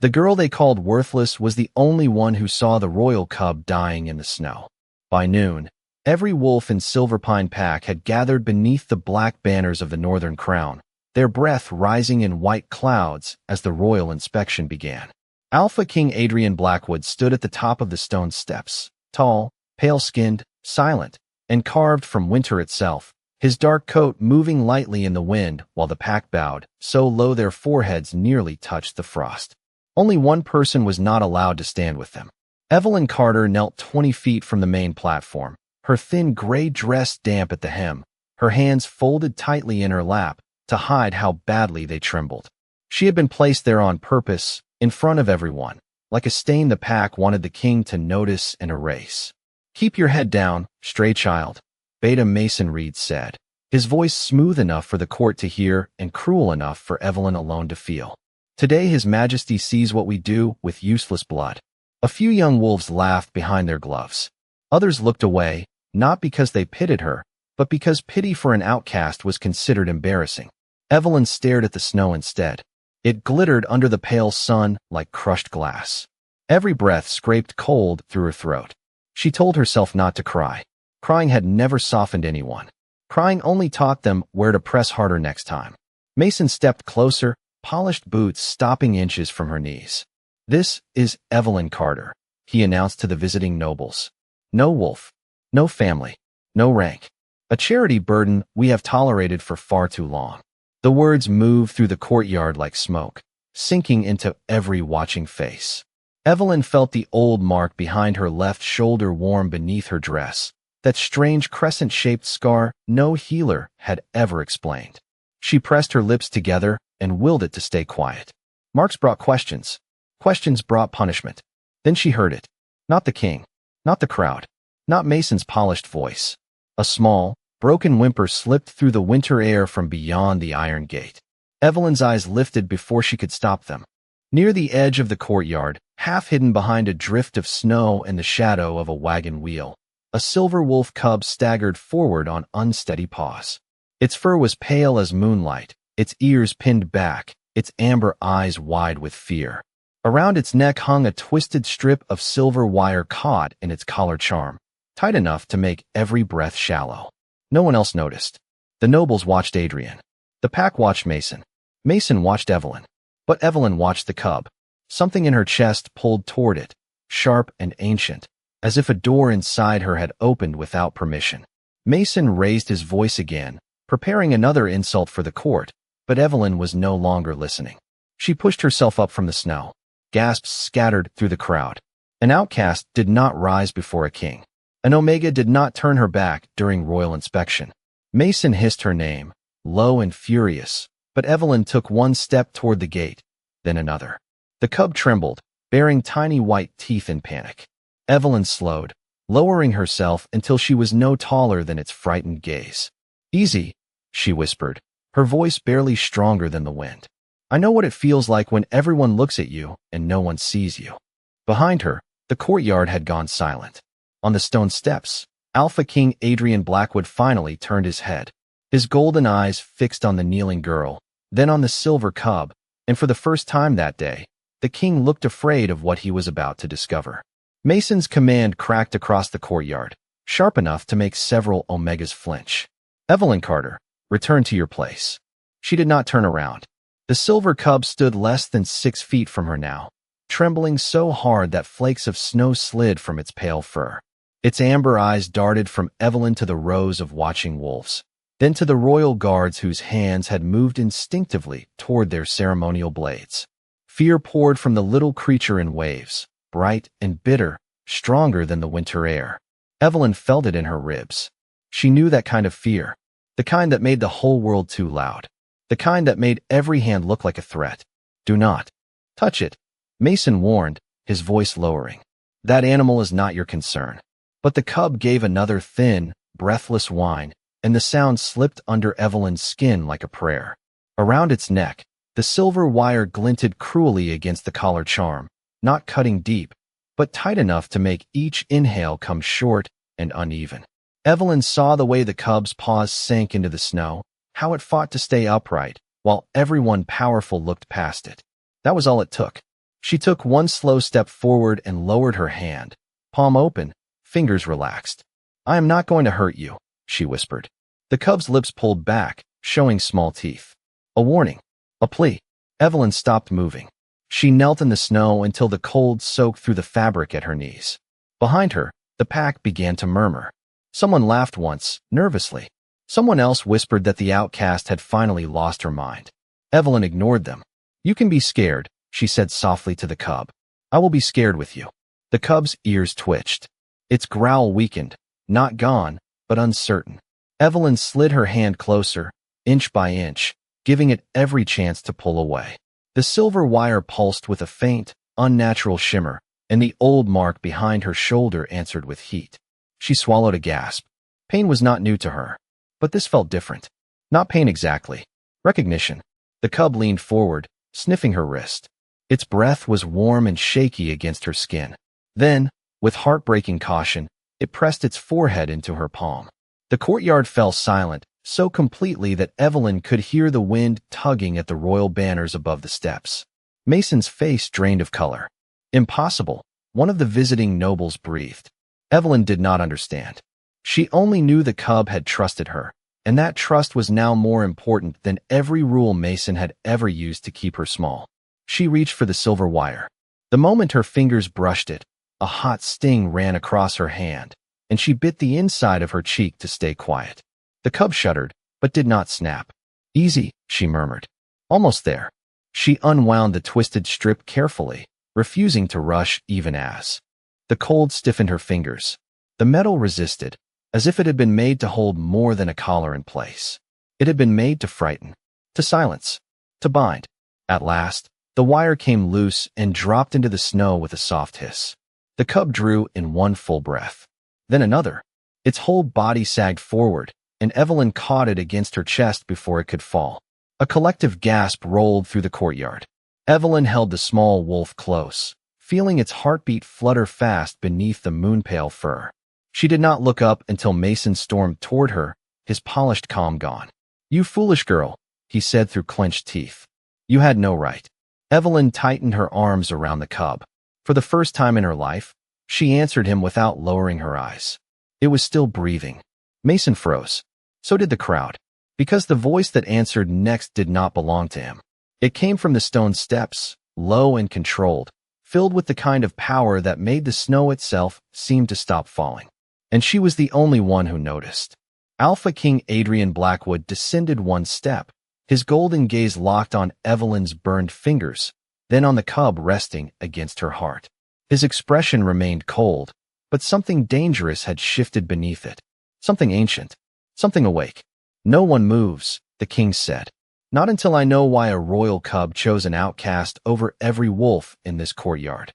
The girl they called Worthless was the only one who saw the royal cub dying in the snow. By noon, every wolf in Silverpine pack had gathered beneath the black banners of the Northern Crown, their breath rising in white clouds as the royal inspection began. Alpha King Adrian Blackwood stood at the top of the stone steps, tall, pale-skinned, silent, and carved from winter itself, his dark coat moving lightly in the wind while the pack bowed, so low their foreheads nearly touched the frost. Only one person was not allowed to stand with them. Evelyn Carter knelt 20 feet from the main platform, her thin gray dress damp at the hem, her hands folded tightly in her lap to hide how badly they trembled. She had been placed there on purpose, in front of everyone, like a stain the pack wanted the king to notice and erase. "Keep your head down, stray child," Beta Mason Reed said, his voice smooth enough for the court to hear and cruel enough for Evelyn alone to feel. "Today His Majesty sees what we do with useless blood." A few young wolves laughed behind their gloves. Others looked away, not because they pitied her, but because pity for an outcast was considered embarrassing. Evelyn stared at the snow instead. It glittered under the pale sun like crushed glass. Every breath scraped cold through her throat. She told herself not to cry. Crying had never softened anyone. Crying only taught them where to press harder next time. Mason stepped closer, polished boots stopping inches from her knees. "This is Evelyn Carter," he announced to the visiting nobles. "No wolf, no family, no rank. A charity burden we have tolerated for far too long." The words moved through the courtyard like smoke, sinking into every watching face. Evelyn felt the old mark behind her left shoulder warm beneath her dress, that strange crescent-shaped scar no healer had ever explained. She pressed her lips together and willed it to stay quiet. Marks brought questions. Questions brought punishment. Then she heard it. Not the king. Not the crowd. Not Mason's polished voice. A small, broken whimper slipped through the winter air from beyond the iron gate. Evelyn's eyes lifted before she could stop them. Near the edge of the courtyard, half hidden behind a drift of snow and the shadow of a wagon wheel, a silver wolf cub staggered forward on unsteady paws. Its fur was pale as moonlight, its ears pinned back, its amber eyes wide with fear. Around its neck hung a twisted strip of silver wire caught in its collar charm, tight enough to make every breath shallow. No one else noticed. The nobles watched Adrian. The pack watched Mason. Mason watched Evelyn. But Evelyn watched the cub. Something in her chest pulled toward it, sharp and ancient, as if a door inside her had opened without permission. Mason raised his voice again, preparing another insult for the court, but Evelyn was no longer listening. She pushed herself up from the snow. Gasps scattered through the crowd. An outcast did not rise before a king. An Omega did not turn her back during royal inspection. Mason hissed her name, low and furious, but Evelyn took one step toward the gate, then another. The cub trembled, baring tiny white teeth in panic. Evelyn slowed, lowering herself until she was no taller than its frightened gaze. "Easy," she whispered, her voice barely stronger than the wind. "I know what it feels like when everyone looks at you and no one sees you." Behind her, the courtyard had gone silent. On the stone steps, Alpha King Adrian Blackwood finally turned his head, his golden eyes fixed on the kneeling girl, then on the silver cub, and for the first time that day, the king looked afraid of what he was about to discover. Mason's command cracked across the courtyard, sharp enough to make several Omegas flinch. "Evelyn Carter, return to your place." She did not turn around. The silver cub stood less than 6 feet from her now, trembling so hard that flakes of snow slid from its pale fur. Its amber eyes darted from Evelyn to the rows of watching wolves, then to the royal guards whose hands had moved instinctively toward their ceremonial blades. Fear poured from the little creature in waves, bright and bitter, stronger than the winter air. Evelyn felt it in her ribs. She knew that kind of fear, the kind that made the whole world too loud, the kind that made every hand look like a threat. "Do not touch it," Mason warned, his voice lowering. "That animal is not your concern." But the cub gave another thin, breathless whine, and the sound slipped under Evelyn's skin like a prayer. Around its neck, the silver wire glinted cruelly against the collar charm, not cutting deep, but tight enough to make each inhale come short and uneven. Evelyn saw the way the cub's paws sank into the snow, how it fought to stay upright, while everyone powerful looked past it. That was all it took. She took one slow step forward and lowered her hand, palm open, fingers relaxed. "I am not going to hurt you," she whispered. The cub's lips pulled back, showing small teeth. A warning. A plea. Evelyn stopped moving. She knelt in the snow until the cold soaked through the fabric at her knees. Behind her, the pack began to murmur. Someone laughed once, nervously. Someone else whispered that the outcast had finally lost her mind. Evelyn ignored them. "You can be scared," she said softly to the cub. "I will be scared with you." The cub's ears twitched. Its growl weakened, not gone, but uncertain. Evelyn slid her hand closer, inch by inch, giving it every chance to pull away. The silver wire pulsed with a faint, unnatural shimmer, and the old mark behind her shoulder answered with heat. She swallowed a gasp. Pain was not new to her, but this felt different. Not pain exactly. Recognition. The cub leaned forward, sniffing her wrist. Its breath was warm and shaky against her skin. Then, with heartbreaking caution, it pressed its forehead into her palm. The courtyard fell silent, so completely that Evelyn could hear the wind tugging at the royal banners above the steps. Mason's face drained of color. "Impossible," one of the visiting nobles breathed. Evelyn did not understand. She only knew the cub had trusted her, and that trust was now more important than every rule Mason had ever used to keep her small. She reached for the silver wire. The moment her fingers brushed it, a hot sting ran across her hand, and she bit the inside of her cheek to stay quiet. The cub shuddered, but did not snap. "Easy," she murmured. "Almost there." She unwound the twisted strip carefully, refusing to rush even as. The cold stiffened her fingers. The metal resisted, as if it had been made to hold more than a collar in place. It had been made to frighten, to silence, to bind. At last, the wire came loose and dropped into the snow with a soft hiss. The cub drew in one full breath. Then another. Its whole body sagged forward, and Evelyn caught it against her chest before it could fall. A collective gasp rolled through the courtyard. Evelyn held the small wolf close, feeling its heartbeat flutter fast beneath the moon-pale fur. She did not look up until Mason stormed toward her, his polished calm gone. "You foolish girl," he said through clenched teeth. "You had no right." Evelyn tightened her arms around the cub. For the first time in her life, she answered him without lowering her eyes. It was still breathing. Mason froze. So did the crowd, because the voice that answered next did not belong to him. It came from the stone steps, low and controlled, filled with the kind of power that made the snow itself seem to stop falling. And she was the only one who noticed. Alpha King Adrian Blackwood descended one step, his golden gaze locked on Evelyn's burned fingers, then on the cub resting against her heart. His expression remained cold, but something dangerous had shifted beneath it. Something ancient. Something awake. "No one moves," the king said. "Not until I know why a royal cub chose an outcast over every wolf in this courtyard."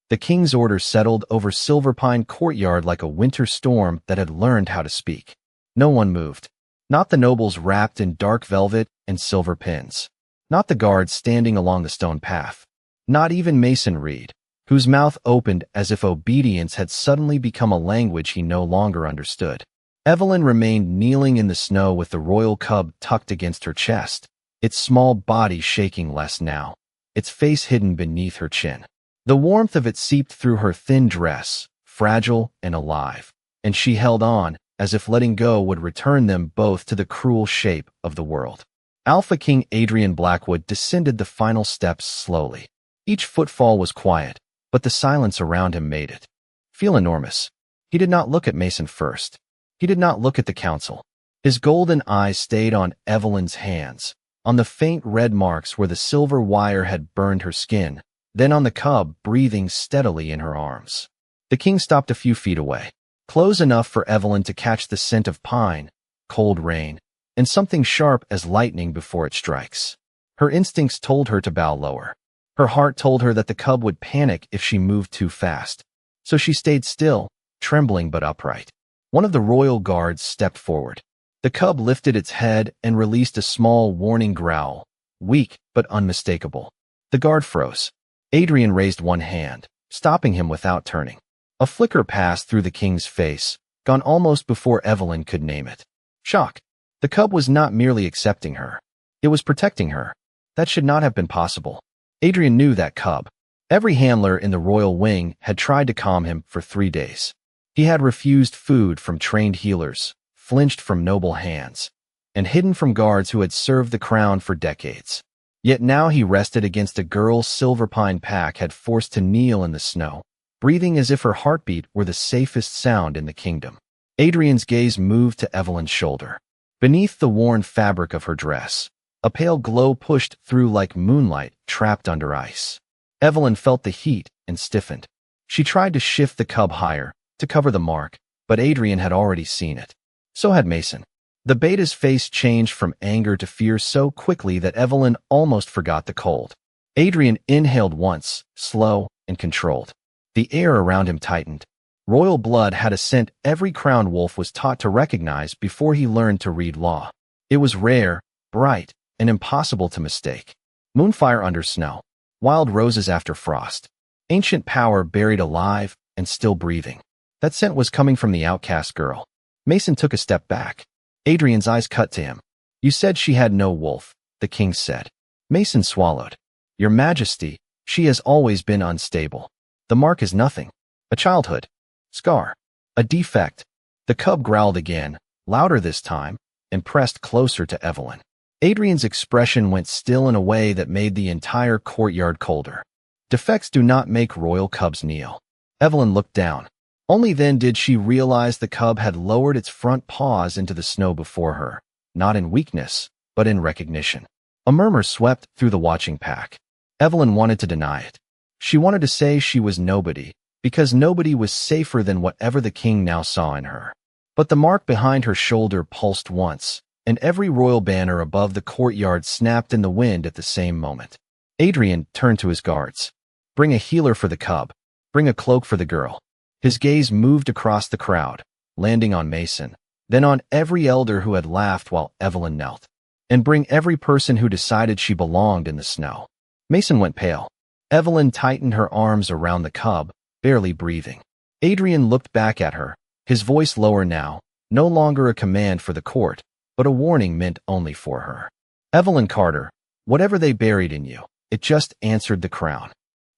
The king's order settled over Silverpine Courtyard like a winter storm that had learned how to speak. No one moved. Not the nobles wrapped in dark velvet and silver pins. Not the guards standing along the stone path. Not even Mason Reed, whose mouth opened as if obedience had suddenly become a language he no longer understood. Evelyn remained kneeling in the snow with the royal cub tucked against her chest, its small body shaking less now, its face hidden beneath her chin. The warmth of it seeped through her thin dress, fragile and alive, and she held on, as if letting go would return them both to the cruel shape of the world. Alpha King Adrian Blackwood descended the final steps slowly. Each footfall was quiet, but the silence around him made it feel enormous. He did not look at Mason first. He did not look at the council. His golden eyes stayed on Evelyn's hands, on the faint red marks where the silver wire had burned her skin, then on the cub breathing steadily in her arms. The king stopped a few feet away, close enough for Evelyn to catch the scent of pine, cold rain, and something sharp as lightning before it strikes. Her instincts told her to bow lower. Her heart told her that the cub would panic if she moved too fast. So she stayed still, trembling but upright. One of the royal guards stepped forward. The cub lifted its head and released a small warning growl, weak but unmistakable. The guard froze. Adrian raised one hand, stopping him without turning. A flicker passed through the king's face, gone almost before Evelyn could name it. Shock. The cub was not merely accepting her. It was protecting her. That should not have been possible. Adrian knew that cub. Every handler in the royal wing had tried to calm him for 3 days. He had refused food from trained healers, flinched from noble hands, and hidden from guards who had served the crown for decades. Yet now he rested against a girl Silverpine Pack had forced to kneel in the snow, breathing as if her heartbeat were the safest sound in the kingdom. Adrian's gaze moved to Evelyn's shoulder. Beneath the worn fabric of her dress, a pale glow pushed through like moonlight trapped under ice. Evelyn felt the heat and stiffened. She tried to shift the cub higher, to cover the mark, but Adrian had already seen it. So had Mason. The beta's face changed from anger to fear so quickly that Evelyn almost forgot the cold. Adrian inhaled once, slow and controlled. The air around him tightened. Royal blood had a scent every crowned wolf was taught to recognize before he learned to read law. It was rare, bright, and impossible to mistake. Moonfire under snow. Wild roses after frost. Ancient power buried alive and still breathing. That scent was coming from the outcast girl. Mason took a step back. Adrian's eyes cut to him. "You said she had no wolf," the king said. Mason swallowed. "Your Majesty, she has always been unstable. The mark is nothing. A childhood scar. A defect." The cub growled again, louder this time, and pressed closer to Evelyn. Adrian's expression went still in a way that made the entire courtyard colder. Defects do not make royal cubs kneel. Evelyn looked down. Only then did she realize the cub had lowered its front paws into the snow before her, not in weakness, but in recognition. A murmur swept through the watching pack. Evelyn wanted to deny it. She wanted to say she was nobody, because nobody was safer than whatever the king now saw in her. But the mark behind her shoulder pulsed once, and every royal banner above the courtyard snapped in the wind at the same moment. Adrian turned to his guards. "Bring a healer for the cub. Bring a cloak for the girl." His gaze moved across the crowd, landing on Mason, then on every elder who had laughed while Evelyn knelt. "And bring every person who decided she belonged in the snow." Mason went pale. Evelyn tightened her arms around the cub, barely breathing. Adrian looked back at her, his voice lower now, no longer a command for the court, but a warning meant only for her. "Evelyn Carter, whatever they buried in you, it just answered the crown."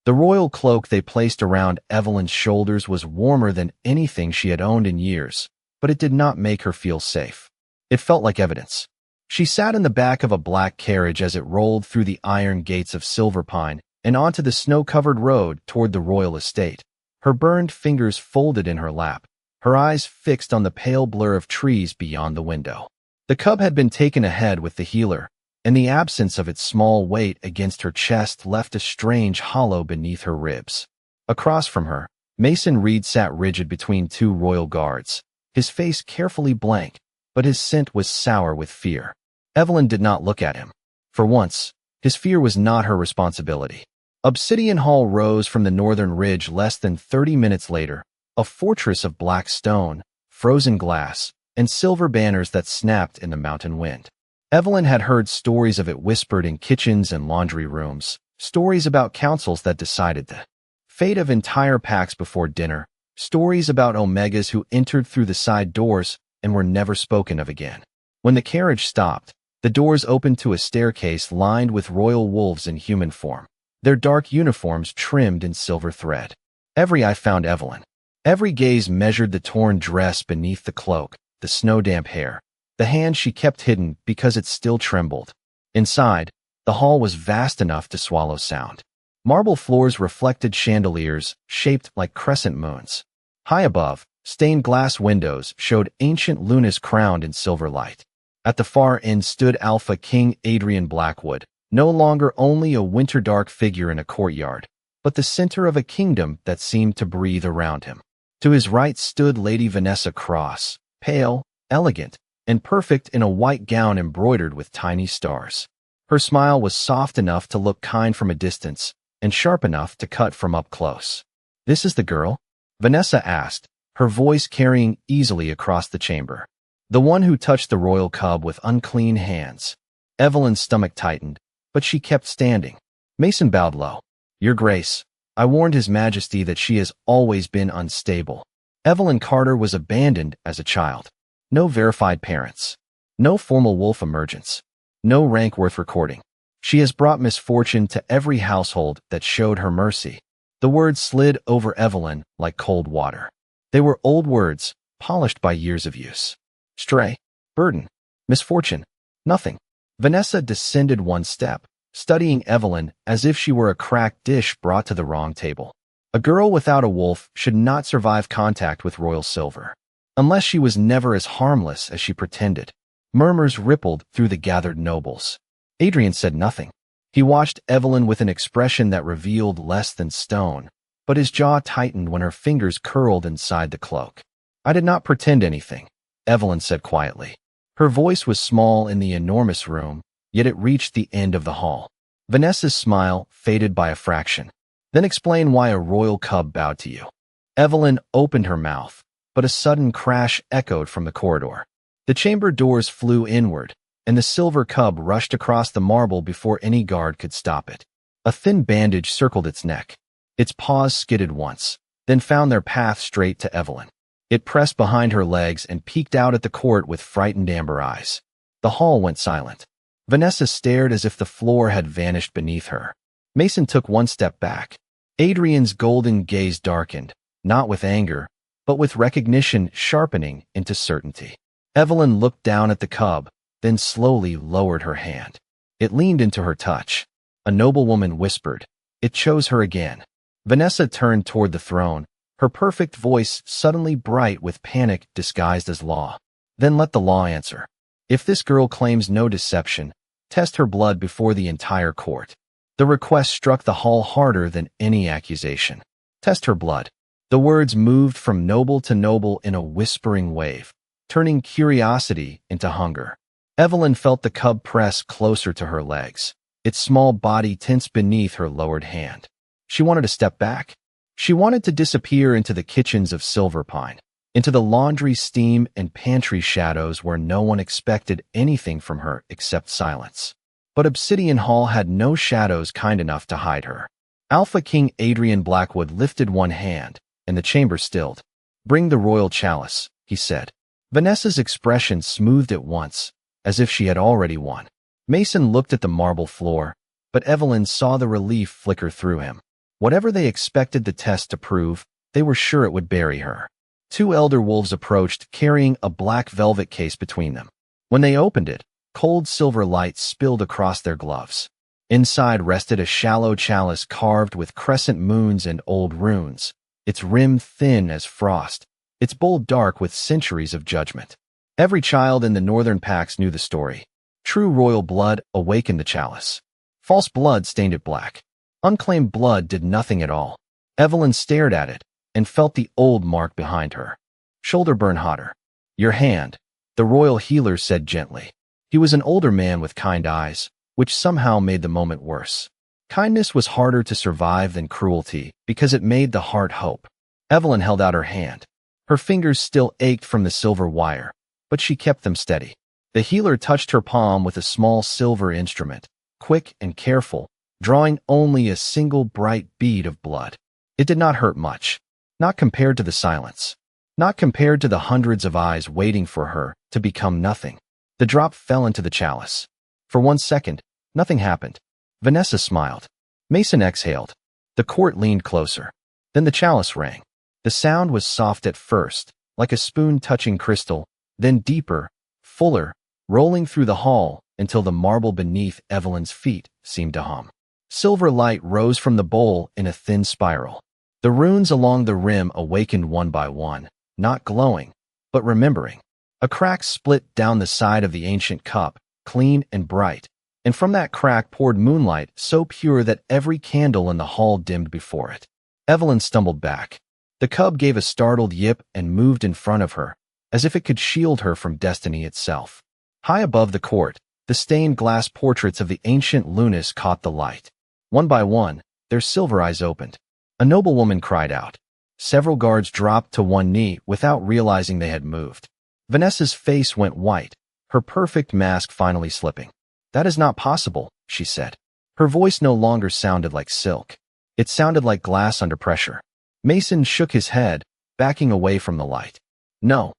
The royal cloak they placed around Evelyn's shoulders was warmer than anything she had owned in years, but it did not make her feel safe. It felt like evidence. She sat in the back of a black carriage as it rolled through the iron gates of Silverpine and onto the snow-covered road toward the royal estate, her burned fingers folded in her lap, her eyes fixed on the pale blur of trees beyond the window. The cub had been taken ahead with the healer, and the absence of its small weight against her chest left a strange hollow beneath her ribs. Across from her, Mason Reed sat rigid between two royal guards, his face carefully blank, but his scent was sour with fear. Evelyn did not look at him. For once, his fear was not her responsibility. Obsidian Hall rose from the northern ridge less than 30 minutes later, a fortress of black stone, frozen glass, and silver banners that snapped in the mountain wind. Evelyn had heard stories of it whispered in kitchens and laundry rooms, stories about councils that decided the fate of entire packs before dinner, stories about omegas who entered through the side doors and were never spoken of again. When the carriage stopped, the doors opened to a staircase lined with royal wolves in human form, their dark uniforms trimmed in silver thread. Every eye found Evelyn. Every gaze measured the torn dress beneath the cloak, the snow-damp hair, the hand she kept hidden because it still trembled. Inside, the hall was vast enough to swallow sound. Marble floors reflected chandeliers shaped like crescent moons. High above, stained glass windows showed ancient lunas crowned in silver light. At the far end stood Alpha King Adrian Blackwood, no longer only a winter-dark figure in a courtyard, but the center of a kingdom that seemed to breathe around him. To his right stood Lady Vanessa Cross, pale, elegant, and perfect in a white gown embroidered with tiny stars. Her smile was soft enough to look kind from a distance, and sharp enough to cut from up close. "This is the girl?" Vanessa asked, her voice carrying easily across the chamber. "The one who touched the royal cub with unclean hands." Evelyn's stomach tightened, but she kept standing. Mason bowed low. "Your Grace, I warned His Majesty that she has always been unstable. Evelyn Carter was abandoned as a child. No verified parents. No formal wolf emergence. No rank worth recording. She has brought misfortune to every household that showed her mercy. The words slid over Evelyn like cold water. They were old words, polished by years of use. Stray, burden, misfortune, nothing. Vanessa descended one step, studying Evelyn as if she were a cracked dish brought to the wrong table. A girl without a wolf should not survive contact with royal silver. Unless she was never as harmless as she pretended. Murmurs rippled through the gathered nobles. Adrian said nothing. He watched Evelyn with an expression that revealed less than stone, but his jaw tightened when her fingers curled inside the cloak. I did not pretend anything, Evelyn said quietly. Her voice was small in the enormous room, yet it reached the end of the hall. Vanessa's smile faded by a fraction. Then explain why a royal cub bowed to you. Evelyn opened her mouth, but a sudden crash echoed from the corridor. The chamber doors flew inward, and the silver cub rushed across the marble before any guard could stop it. A thin bandage circled its neck. Its paws skidded once, then found their path straight to Evelyn. It pressed behind her legs and peeked out at the court with frightened amber eyes. The hall went silent. Vanessa stared as if the floor had vanished beneath her. Mason took one step back. Adrian's golden gaze darkened, not with anger, but with recognition sharpening into certainty. Evelyn looked down at the cub, then slowly lowered her hand. It leaned into her touch. A noblewoman whispered. It chose her again. Vanessa turned toward the throne, her perfect voice suddenly bright with panic disguised as law. Then let the law answer. If this girl claims no deception, test her blood before the entire court. The request struck the hall harder than any accusation. Test her blood. The words moved from noble to noble in a whispering wave, turning curiosity into hunger. Evelyn felt the cub press closer to her legs, its small body tense beneath her lowered hand. She wanted to step back. She wanted to disappear into the kitchens of Silverpine, into the laundry steam and pantry shadows where no one expected anything from her except silence. But Obsidian Hall had no shadows kind enough to hide her. Alpha King Adrian Blackwood lifted one hand, and the chamber stilled. "Bring the royal chalice," he said. Vanessa's expression smoothed at once, as if she had already won. Mason looked at the marble floor, but Evelyn saw the relief flicker through him. Whatever they expected the test to prove, they were sure it would bury her. Two elder wolves approached, carrying a black velvet case between them. When they opened it, cold silver light spilled across their gloves. Inside rested a shallow chalice carved with crescent moons and old runes, its rim thin as frost, its bowl dark with centuries of judgment. Every child in the northern packs knew the story. True royal blood awakened the chalice. False blood stained it black. Unclaimed blood did nothing at all. Evelyn stared at it and felt the old mark behind her. Shoulder burn hotter. "Your hand," the royal healer said gently. He was an older man with kind eyes, which somehow made the moment worse. Kindness was harder to survive than cruelty because it made the heart hope. Evelyn held out her hand. Her fingers still ached from the silver wire, but she kept them steady. The healer touched her palm with a small silver instrument, quick and careful, drawing only a single bright bead of blood. It did not hurt much, not compared to the silence, not compared to the hundreds of eyes waiting for her to become nothing. The drop fell into the chalice. For 1 second, nothing happened. Vanessa smiled. Mason exhaled. The court leaned closer. Then the chalice rang. The sound was soft at first, like a spoon touching crystal, then deeper, fuller, rolling through the hall until the marble beneath Evelyn's feet seemed to hum. Silver light rose from the bowl in a thin spiral. The runes along the rim awakened one by one, not glowing, but remembering. A crack split down the side of the ancient cup, clean and bright, and from that crack poured moonlight so pure that every candle in the hall dimmed before it. Evelyn stumbled back. The cub gave a startled yip and moved in front of her, as if it could shield her from destiny itself. High above the court, the stained glass portraits of the ancient Lunas caught the light. One by one, their silver eyes opened. A noblewoman cried out. Several guards dropped to one knee without realizing they had moved. Vanessa's face went white, her perfect mask finally slipping. "That is not possible," she said. Her voice no longer sounded like silk. It sounded like glass under pressure. Mason shook his head, backing away from the light. No,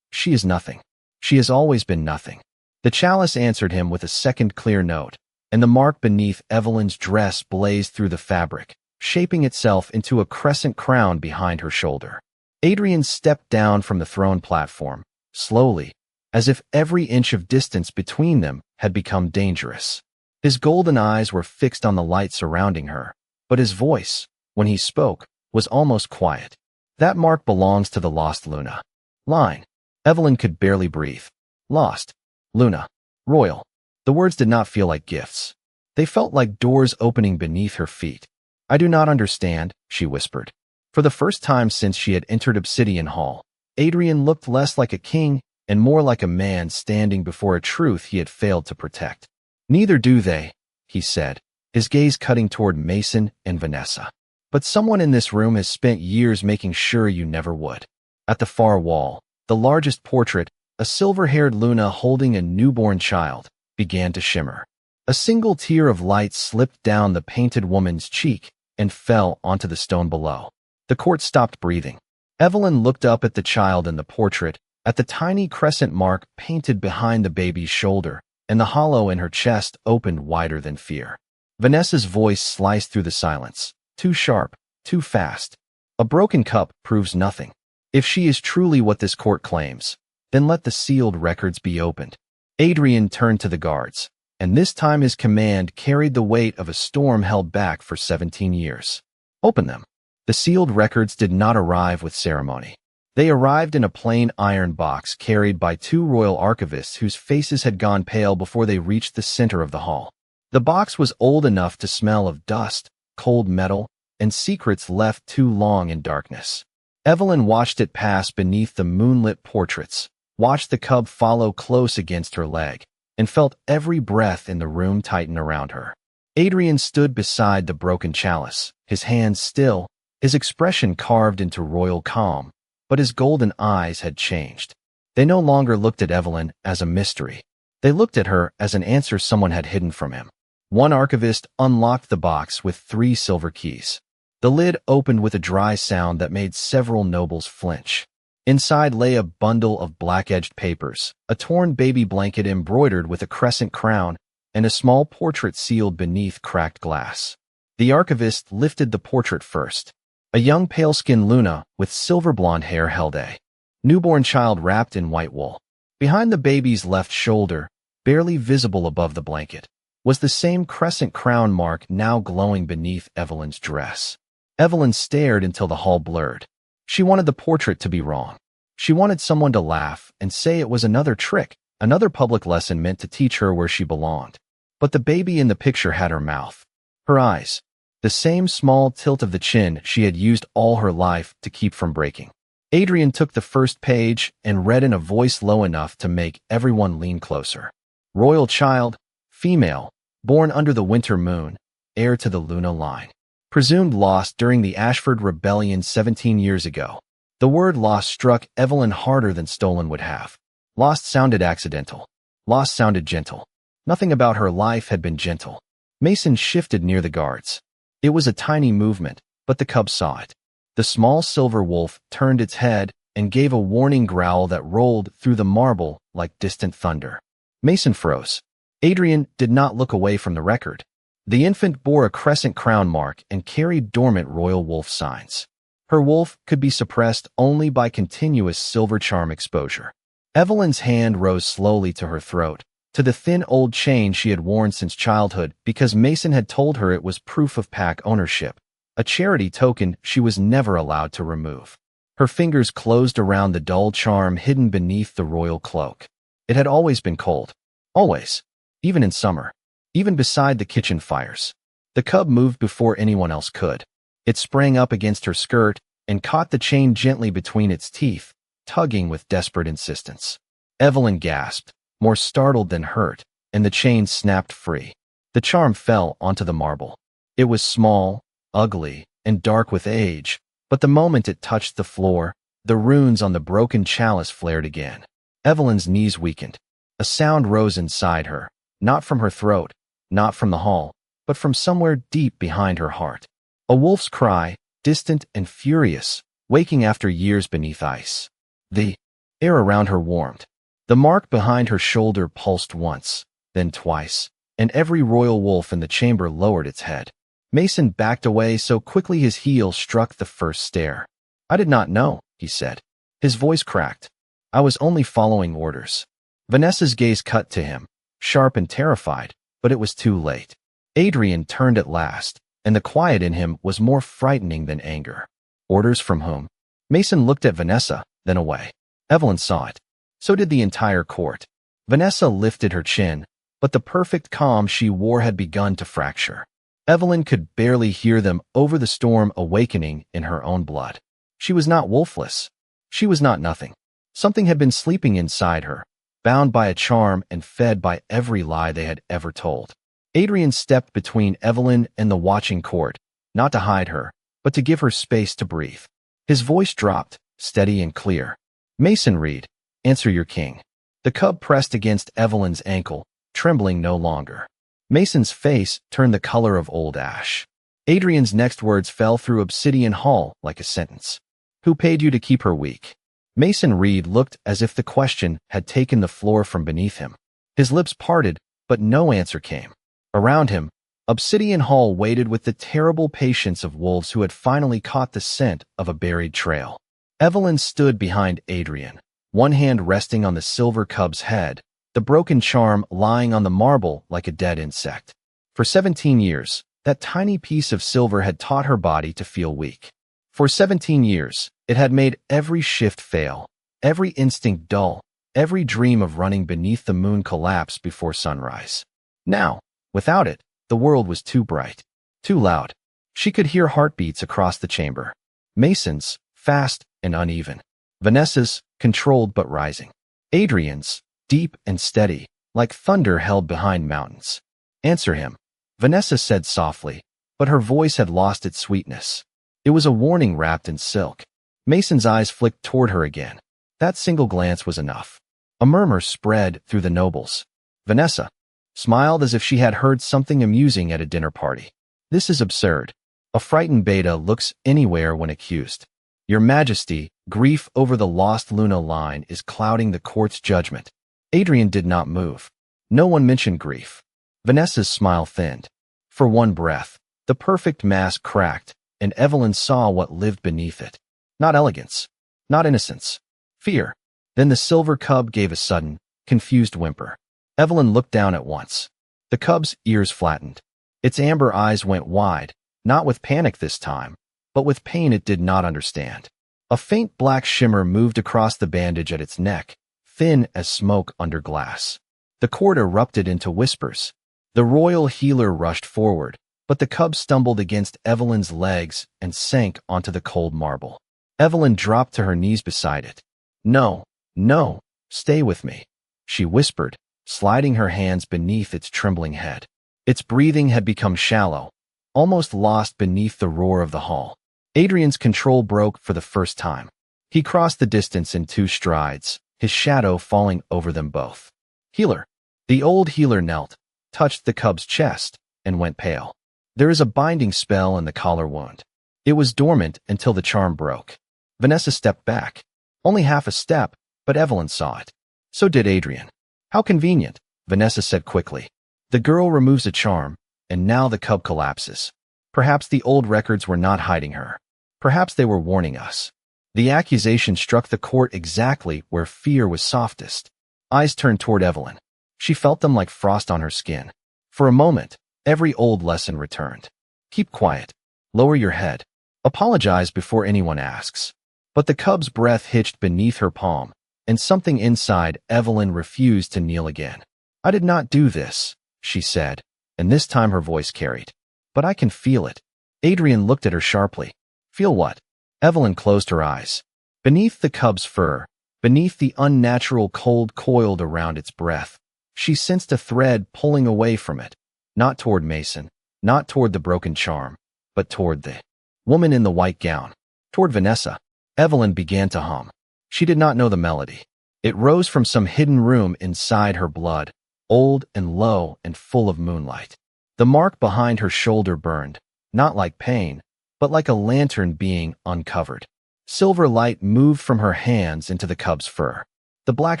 she is nothing. She has always been nothing." The chalice answered him with a second clear note. and the mark beneath Evelyn's dress blazed through the fabric, shaping itself into a crescent crown behind her shoulder. Adrian stepped down from the throne platform, slowly, as if every inch of distance between them had become dangerous. His golden eyes were fixed on the light surrounding her, but his voice, when he spoke, was almost quiet. That mark belongs to the lost Luna. Line. Evelyn could barely breathe. Lost. Luna. Royal. The words did not feel like gifts. They felt like doors opening beneath her feet. I do not understand, she whispered. For the first time since she had entered Obsidian Hall, Adrian looked less like a king and more like a man standing before a truth he had failed to protect. Neither do they, he said, his gaze cutting toward Mason and Vanessa. But someone in this room has spent years making sure you never would. At the far wall, the largest portrait, a silver-haired Luna holding a newborn child, began to shimmer. A single tear of light slipped down the painted woman's cheek and fell onto the stone below. The court stopped breathing. Evelyn looked up at the child in the portrait, at the tiny crescent mark painted behind the baby's shoulder, and the hollow in her chest opened wider than fear. Vanessa's voice sliced through the silence. Too sharp, too fast. A broken cup proves nothing. If she is truly what this court claims, then let the sealed records be opened. Adrian turned to the guards, and this time his command carried the weight of a storm held back for 17 years. Open them. The sealed records did not arrive with ceremony. They arrived in a plain iron box carried by two royal archivists whose faces had gone pale before they reached the center of the hall. The box was old enough to smell of dust, cold metal, and secrets left too long in darkness. Evelyn watched it pass beneath the moonlit portraits, watched the cub follow close against her leg, and felt every breath in the room tighten around her. Adrian stood beside the broken chalice, his hands still, his expression carved into royal calm, but his golden eyes had changed. They no longer looked at Evelyn as a mystery. They looked at her as an answer someone had hidden from him. One archivist unlocked the box with 3 silver keys. The lid opened with a dry sound that made several nobles flinch. Inside lay a bundle of black-edged papers, a torn baby blanket embroidered with a crescent crown, and a small portrait sealed beneath cracked glass. The archivist lifted the portrait first. A young pale-skinned Luna with silver-blonde hair held a newborn child wrapped in white wool. Behind the baby's left shoulder, barely visible above the blanket, was the same crescent crown mark now glowing beneath Evelyn's dress. Evelyn stared until the hall blurred. She wanted the portrait to be wrong. She wanted someone to laugh and say it was another trick, another public lesson meant to teach her where she belonged. But the baby in the picture had her mouth, her eyes, the same small tilt of the chin she had used all her life to keep from breaking. Adrian took the first page and read in a voice low enough to make everyone lean closer. Royal child, female, born under the winter moon, heir to the Luna line. Presumed lost during the Ashford Rebellion 17 years ago. The word lost struck Evelyn harder than stolen would have. Lost sounded accidental. Lost sounded gentle. Nothing about her life had been gentle. Mason shifted near the guards. It was a tiny movement, but the cub saw it. The small silver wolf turned its head and gave a warning growl that rolled through the marble like distant thunder. Mason froze. Adrian did not look away from the record. The infant bore a crescent crown mark and carried dormant royal wolf signs. Her wolf could be suppressed only by continuous silver charm exposure. Evelyn's hand rose slowly to her throat, to the thin old chain she had worn since childhood because Mason had told her it was proof of pack ownership, a charity token she was never allowed to remove. Her fingers closed around the dull charm hidden beneath the royal cloak. It had always been cold. Always. Even in summer. Even beside the kitchen fires. The cub moved before anyone else could. It sprang up against her skirt and caught the chain gently between its teeth, tugging with desperate insistence. Evelyn gasped, more startled than hurt, and the chain snapped free. The charm fell onto the marble. It was small, ugly, and dark with age, but the moment it touched the floor, the runes on the broken chalice flared again. Evelyn's knees weakened. A sound rose inside her, not from her throat, not from the hall, but from somewhere deep behind her heart. A wolf's cry, distant and furious, waking after years beneath ice. The air around her warmed. The mark behind her shoulder pulsed once, then twice, and every royal wolf in the chamber lowered its head. Mason backed away so quickly his heel struck the first stair. "I did not know," he said. His voice cracked. "I was only following orders." Vanessa's gaze cut to him, sharp and terrified, but it was too late. Adrian turned at last, and the quiet in him was more frightening than anger. Orders from whom? Mason looked at Vanessa, then away. Evelyn saw it. So did the entire court. Vanessa lifted her chin, but the perfect calm she wore had begun to fracture. Evelyn could barely hear them over the storm awakening in her own blood. She was not wolfless. She was not nothing. Something had been sleeping inside her, bound by a charm and fed by every lie they had ever told. Adrian stepped between Evelyn and the watching court, not to hide her, but to give her space to breathe. His voice dropped, steady and clear. "Mason Reed, answer your king." The cub pressed against Evelyn's ankle, trembling no longer. Mason's face turned the color of old ash. Adrian's next words fell through Obsidian Hall like a sentence. "Who paid you to keep her weak?" Mason Reed looked as if the question had taken the floor from beneath him. His lips parted, but no answer came. Around him, Obsidian Hall waited with the terrible patience of wolves who had finally caught the scent of a buried trail. Evelyn stood behind Adrian, one hand resting on the silver cub's head, the broken charm lying on the marble like a dead insect. For 17 years, that tiny piece of silver had taught her body to feel weak. For 17 years, it had made every shift fail, every instinct dull, every dream of running beneath the moon collapse before sunrise. Now, without it, the world was too bright, too loud. She could hear heartbeats across the chamber. Mason's, fast and uneven. Vanessa's, controlled but rising. Adrian's, deep and steady, like thunder held behind mountains. "Answer him," Vanessa said softly, but her voice had lost its sweetness. It was a warning wrapped in silk. Mason's eyes flicked toward her again. That single glance was enough. A murmur spread through the nobles. Vanessa smiled as if she had heard something amusing at a dinner party. "This is absurd. A frightened beta looks anywhere when accused. Your Majesty, grief over the lost Luna line is clouding the court's judgment." Adrian did not move. No one mentioned grief. Vanessa's smile thinned. For one breath, the perfect mask cracked, and Evelyn saw what lived beneath it. Not elegance, not innocence, fear. Then the silver cub gave a sudden, confused whimper. Evelyn looked down at once. The cub's ears flattened. Its amber eyes went wide, not with panic this time, but with pain it did not understand. A faint black shimmer moved across the bandage at its neck, thin as smoke under glass. The court erupted into whispers. The royal healer rushed forward, but the cub stumbled against Evelyn's legs and sank onto the cold marble. Evelyn dropped to her knees beside it. "No, no, stay with me," she whispered, sliding her hands beneath its trembling head. Its breathing had become shallow, almost lost beneath the roar of the hall. Adrian's control broke for the first time. He crossed the distance in 2 strides, his shadow falling over them both. "Healer." The old healer knelt, touched the cub's chest, and went pale. "There is a binding spell in the collar wound. It was dormant until the charm broke." Vanessa stepped back. Only half a step, but Evelyn saw it. So did Adrian. "How convenient," Vanessa said quickly. "The girl removes a charm, and now the cub collapses. Perhaps the old records were not hiding her. Perhaps they were warning us." The accusation struck the court exactly where fear was softest. Eyes turned toward Evelyn. She felt them like frost on her skin. For a moment, every old lesson returned. Keep quiet. Lower your head. Apologize before anyone asks. But the cub's breath hitched beneath her palm, and something inside Evelyn refused to kneel again. "I did not do this," she said, and this time her voice carried. "But I can feel it." Adrian looked at her sharply. "Feel what?" Evelyn closed her eyes. Beneath the cub's fur, beneath the unnatural cold coiled around its breath, she sensed a thread pulling away from it, not toward Mason, not toward the broken charm, but toward the woman in the white gown, toward Vanessa. Evelyn began to hum. She did not know the melody. It rose from some hidden room inside her blood, old and low and full of moonlight. The mark behind her shoulder burned, not like pain, but like a lantern being uncovered. Silver light moved from her hands into the cub's fur. The black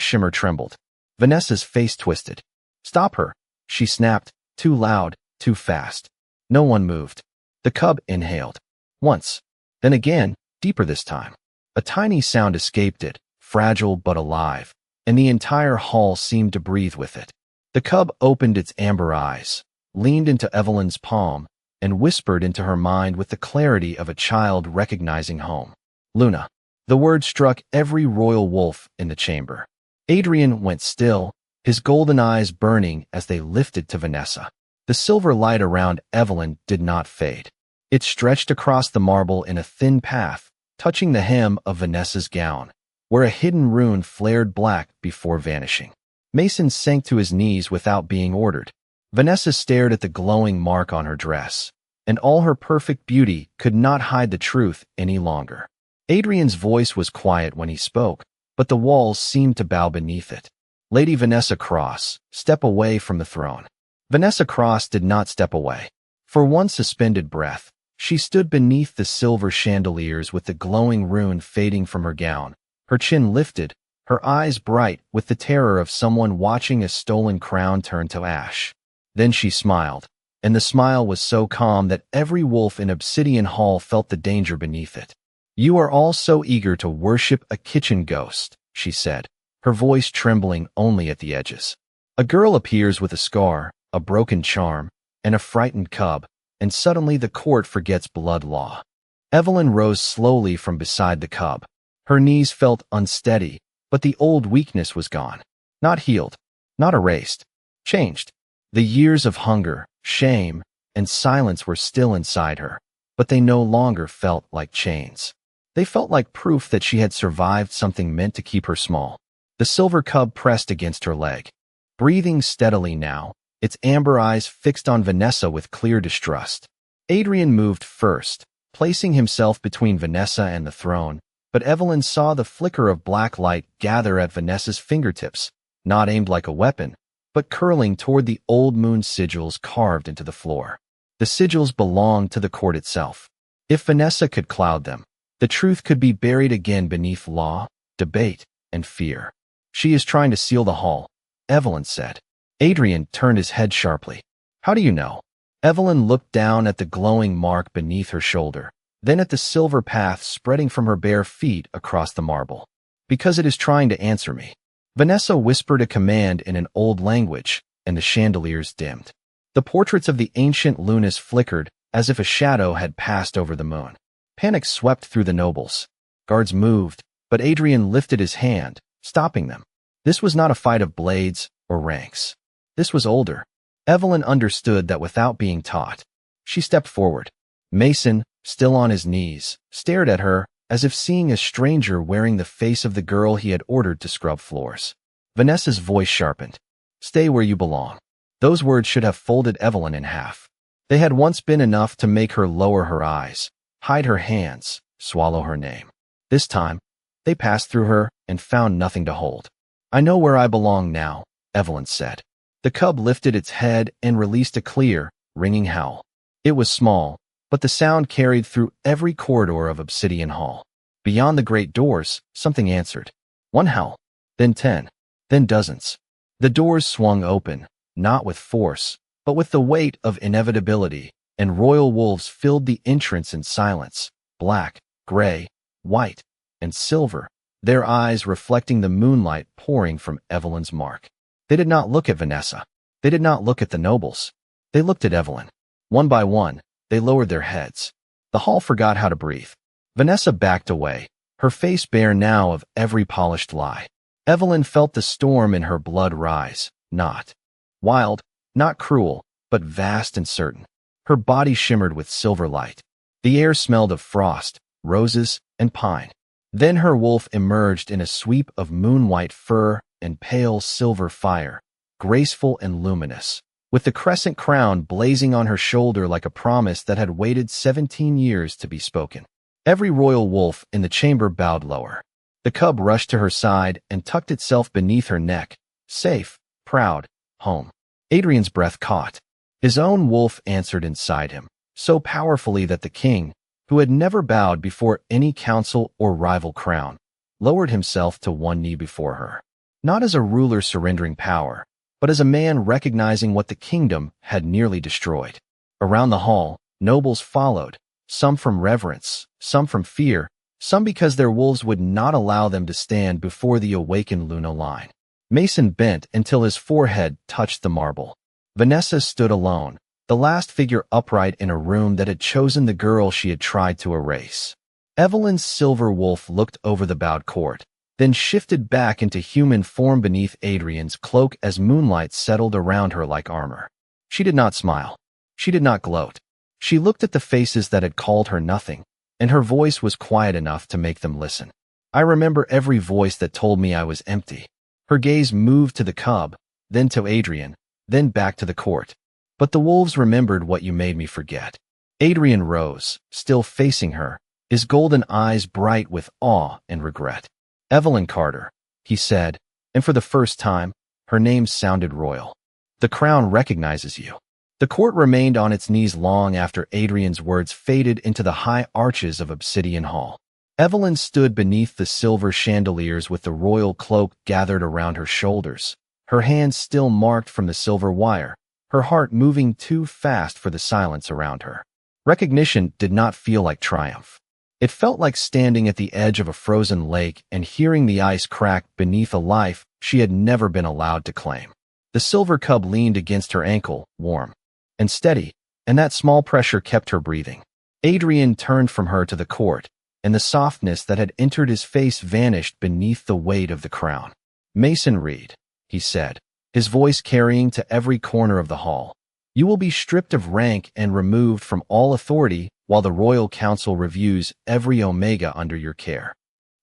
shimmer trembled. Vanessa's face twisted. "Stop her," she snapped, Too loud, too fast. No one moved. The cub inhaled. Once. Then again, deeper this time. A tiny sound escaped it, fragile but alive, and the entire hall seemed to breathe with it. The cub opened its amber eyes, leaned into Evelyn's palm, and whispered into her mind with the clarity of a child recognizing home. Luna. The word struck every royal wolf in the chamber. Adrian went still, his golden eyes burning as they lifted to Vanessa. The silver light around Evelyn did not fade. It stretched across the marble in a thin path, touching the hem of Vanessa's gown, where a hidden rune flared black before vanishing. Mason sank to his knees without being ordered. Vanessa stared at the glowing mark on her dress, and all her perfect beauty could not hide the truth any longer. Adrian's voice was quiet when he spoke, but the walls seemed to bow beneath it. Lady Vanessa Cross, step away from the throne. Vanessa Cross did not step away. For one suspended breath, she stood beneath the silver chandeliers with the glowing rune fading from her gown, her chin lifted, her eyes bright with the terror of someone watching a stolen crown turn to ash. Then she smiled, and the smile was so calm that every wolf in Obsidian Hall felt the danger beneath it. "You are all so eager to worship a kitchen ghost," she said, her voice trembling only at the edges. A girl appears with a scar, a broken charm, and a frightened cub, and suddenly the court forgets blood law. Evelyn rose slowly from beside the cub. Her knees felt unsteady, but the old weakness was gone. Not healed, not erased, changed. The years of hunger, shame, and silence were still inside her, but they no longer felt like chains. They felt like proof that she had survived something meant to keep her small. The silver cub pressed against her leg, breathing steadily now, its amber eyes fixed on Vanessa with clear distrust. Adrian moved first, placing himself between Vanessa and the throne, but Evelyn saw the flicker of black light gather at Vanessa's fingertips, not aimed like a weapon, but curling toward the old moon sigils carved into the floor. The sigils belonged to the court itself. If Vanessa could cloud them, the truth could be buried again beneath law, debate, and fear. "She is trying to seal the hall," Evelyn said. Adrian turned his head sharply. "How do you know?" Evelyn looked down at the glowing mark beneath her shoulder, then at the silver path spreading from her bare feet across the marble. "Because it is trying to answer me." Vanessa whispered a command in an old language, and the chandeliers dimmed. The portraits of the ancient Lunas flickered as if a shadow had passed over the moon. Panic swept through the nobles. Guards moved, but Adrian lifted his hand, stopping them. This was not a fight of blades or ranks. This was older. Evelyn understood that without being taught. She stepped forward. Mason, still on his knees, stared at her as if seeing a stranger wearing the face of the girl he had ordered to scrub floors. Vanessa's voice sharpened. "Stay where you belong." Those words should have folded Evelyn in half. They had once been enough to make her lower her eyes, hide her hands, swallow her name. This time, they passed through her and found nothing to hold. "I know where I belong now," Evelyn said. The cub lifted its head and released a clear, ringing howl. It was small, but the sound carried through every corridor of Obsidian Hall. Beyond the great doors, something answered. One howl, then 10, then dozens. The doors swung open, not with force, but with the weight of inevitability, and royal wolves filled the entrance in silence, black, gray, white, and silver, their eyes reflecting the moonlight pouring from Evelyn's mark. They did not look at Vanessa. They did not look at the nobles. They looked at Evelyn. One by one, they lowered their heads. The hall forgot how to breathe. Vanessa backed away, her face bare now of every polished lie. Evelyn felt the storm in her blood rise, not wild, not cruel, but vast and certain. Her body shimmered with silver light. The air smelled of frost, roses, and pine. Then her wolf emerged in a sweep of moon-white fur and pale silver fire, graceful and luminous, with the crescent crown blazing on her shoulder like a promise that had waited 17 years to be spoken. Every royal wolf in the chamber bowed lower. The cub rushed to her side and tucked itself beneath her neck, safe, proud, home. Adrian's breath caught. His own wolf answered inside him, so powerfully that the king, who had never bowed before any council or rival crown, lowered himself to one knee before her. Not as a ruler surrendering power, but as a man recognizing what the kingdom had nearly destroyed. Around the hall, nobles followed, some from reverence, some from fear, some because their wolves would not allow them to stand before the awakened Luna line. Mason bent until his forehead touched the marble. Vanessa stood alone, the last figure upright in a room that had chosen the girl she had tried to erase. Evelyn's silver wolf looked over the bowed court, then shifted back into human form beneath Adrian's cloak as moonlight settled around her like armor. She did not smile. She did not gloat. She looked at the faces that had called her nothing, and her voice was quiet enough to make them listen. I remember every voice that told me I was empty. Her gaze moved to the cub, then to Adrian, then back to the court. But the wolves remembered what you made me forget. Adrian rose, still facing her, his golden eyes bright with awe and regret. Evelyn Carter, he said, and for the first time, her name sounded royal. The crown recognizes you. The court remained on its knees long after Adrian's words faded into the high arches of Obsidian Hall. Evelyn stood beneath the silver chandeliers with the royal cloak gathered around her shoulders, her hands still marked from the silver wire, her heart moving too fast for the silence around her. Recognition did not feel like triumph. It felt like standing at the edge of a frozen lake and hearing the ice crack beneath a life she had never been allowed to claim. The silver cub leaned against her ankle, warm and steady, and that small pressure kept her breathing. Adrian turned from her to the court, and the softness that had entered his face vanished beneath the weight of the crown. "Mason Reed," he said, his voice carrying to every corner of the hall, "you will be stripped of rank and removed from all authority while the Royal Council reviews every Omega under your care."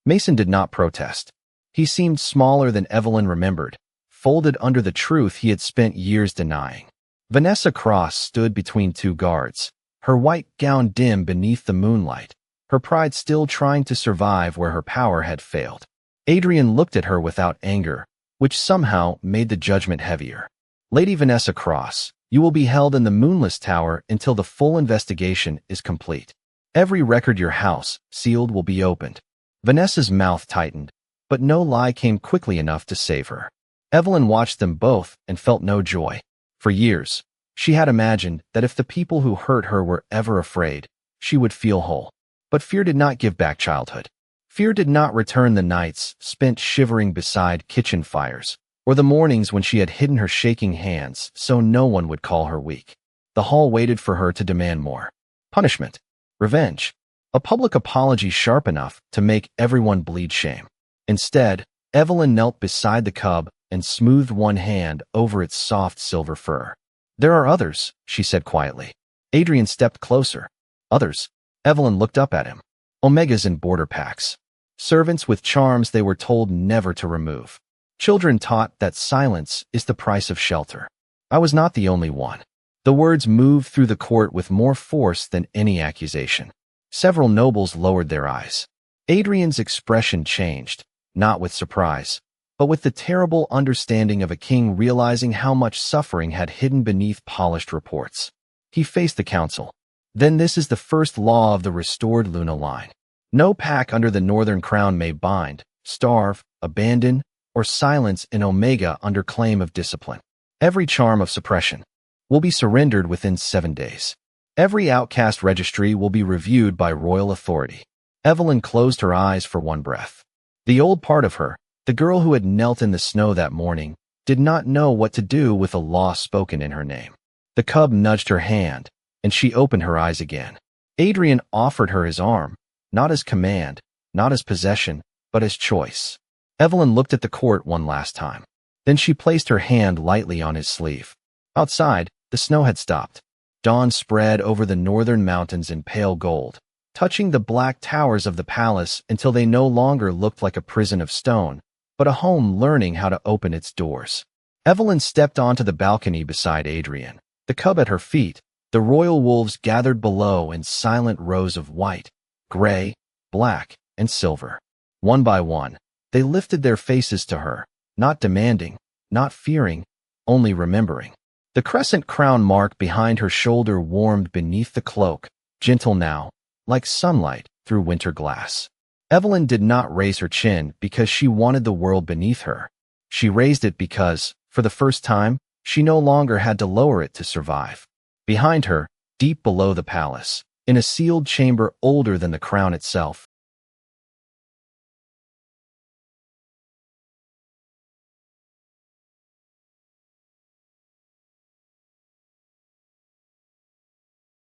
Mason did not protest. He seemed smaller than Evelyn remembered, folded under the truth he had spent years denying. Vanessa Cross stood between two guards, her white gown dim beneath the moonlight, her pride still trying to survive where her power had failed. Adrian looked at her without anger, which somehow made the judgment heavier. "Lady Vanessa Cross, you will be held in the Moonless Tower until the full investigation is complete. Every record your house sealed will be opened." Vanessa's mouth tightened, but no lie came quickly enough to save her. Evelyn watched them both and felt no joy. For years, she had imagined that if the people who hurt her were ever afraid, she would feel whole. But fear did not give back childhood. Fear did not return the nights spent shivering beside kitchen fires, or the mornings when she had hidden her shaking hands so no one would call her weak. The hall waited for her to demand more. Punishment. Revenge. A public apology sharp enough to make everyone bleed shame. Instead, Evelyn knelt beside the cub and smoothed one hand over its soft silver fur. "There are others," she said quietly. Adrian stepped closer. "Others?" Evelyn looked up at him. "Omegas in border packs. Servants with charms they were told never to remove. Children taught that silence is the price of shelter. I was not the only one." The words moved through the court with more force than any accusation. Several nobles lowered their eyes. Adrian's expression changed, not with surprise, but with the terrible understanding of a king realizing how much suffering had hidden beneath polished reports. He faced the council. "Then this is the first law of the restored Luna line. No pack under the Northern Crown may bind, starve, abandon, or silence an Omega under claim of discipline. Every charm of suppression will be surrendered within 7 days. Every Outcast registry will be reviewed by royal authority." Evelyn closed her eyes for one breath. The old part of her, the girl who had knelt in the snow that morning, did not know what to do with a law spoken in her name. The cub nudged her hand, and she opened her eyes again. Adrian offered her his arm, not as command, not as possession, but as choice. Evelyn looked at the court one last time. Then she placed her hand lightly on his sleeve. Outside, the snow had stopped. Dawn spread over the northern mountains in pale gold, touching the black towers of the palace until they no longer looked like a prison of stone, but a home learning how to open its doors. Evelyn stepped onto the balcony beside Adrian, the cub at her feet, the royal wolves gathered below in silent rows of white, gray, black, and silver. One by one, they lifted their faces to her, not demanding, not fearing, only remembering. The crescent crown mark behind her shoulder warmed beneath the cloak, gentle now, like sunlight through winter glass. Evelyn did not raise her chin because she wanted the world beneath her. She raised it because, for For the first time, she no longer had to lower it to survive. Behind her, deep below the palace, in a sealed chamber older than the crown itself,